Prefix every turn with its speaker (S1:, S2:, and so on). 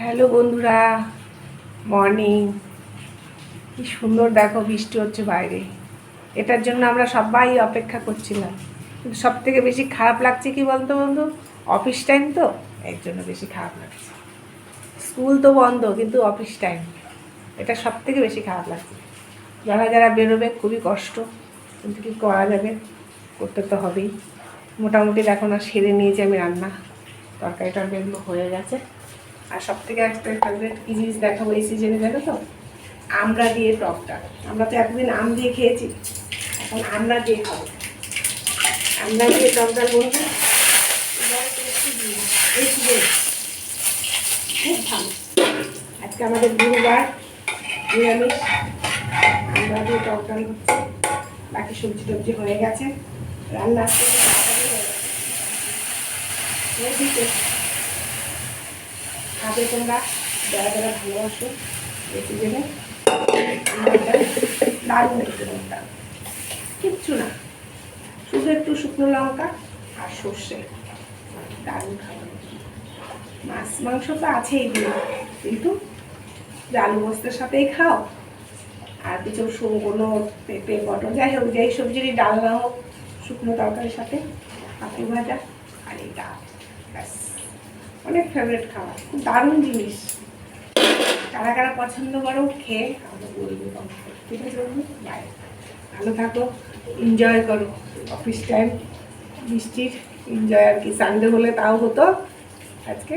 S1: Hello বন্ধুরা, morning. কি সুন্দর দেখো, বৃষ্টি হচ্ছে বাইরে। এটার জন্য আমরা সবাই অপেক্ষা করছিলাম। কিন্তু সব থেকে বেশি খারাপ লাগছে কি বলতো বন্ধু, অফিস টাইম তো, এর জন্য বেশি খারাপ লাগছে। স্কুল তো বন্ধ, কিন্তু অফিস টাইম, এটা সব থেকে বেশি খারাপ লাগছে। যারা যারা বেরোবে খুবই কষ্ট, কিন্তু কী করা যাবে, করতে তো হবেই। মোটামুটি দেখো না, সেরে নিয়েছি আমি রান্না, তরকারি টরকারিগুলো হয়ে গেছে। আর সব থেকে একটা ফেভারিট কী জিনিস দেখাবো এই সিজনে, জানো তো, আমড়া দিয়ে টকটা। আমরা তো এতদিন আম দিয়ে খেয়েছি, এখন আমড়া দিয়ে খাবো। আমড়া দিয়ে টকটা বলবো, এই সিজনে খুব ভালো। আজকে আমাদের গুরুবার, নিরামিষ। আমড়া দিয়ে টকটা হচ্ছে, বাকি সবজি টবজি হয়ে গেছে, রান্না আসতে দিতে খাবে তোমরা যারা যারা ভালোবাসো এই সিজনে। দারুণ একটা, কিচ্ছু না, শুধু একটু শুকনো লঙ্কা আর সর্ষে, দারুণ খাবার। মাছ মাংস তো আছেই দিন, কিন্তু আলু পোস্তের সাথেই খাও, আর কিছু কোনো পেঁপে পটল যাই হোক, যেই সবজিরই ডাল না হোক, শুকনো তরকারির সাথে পাপড়ি ভাজা আর এই ডাল, ব্যাস। অনেক ফেভারিট খাবার, খুব দারুণ জিনিস। কারা কারা পছন্দ করো খেয়ে আমাকে বলবে। ঠিক আছে বন্ধু, বাই। ভালো থাকো, এনজয় করো অফিস টাইম, বৃষ্টির এনজয় আর কি। সানডে হলে তাও হতো আজকে।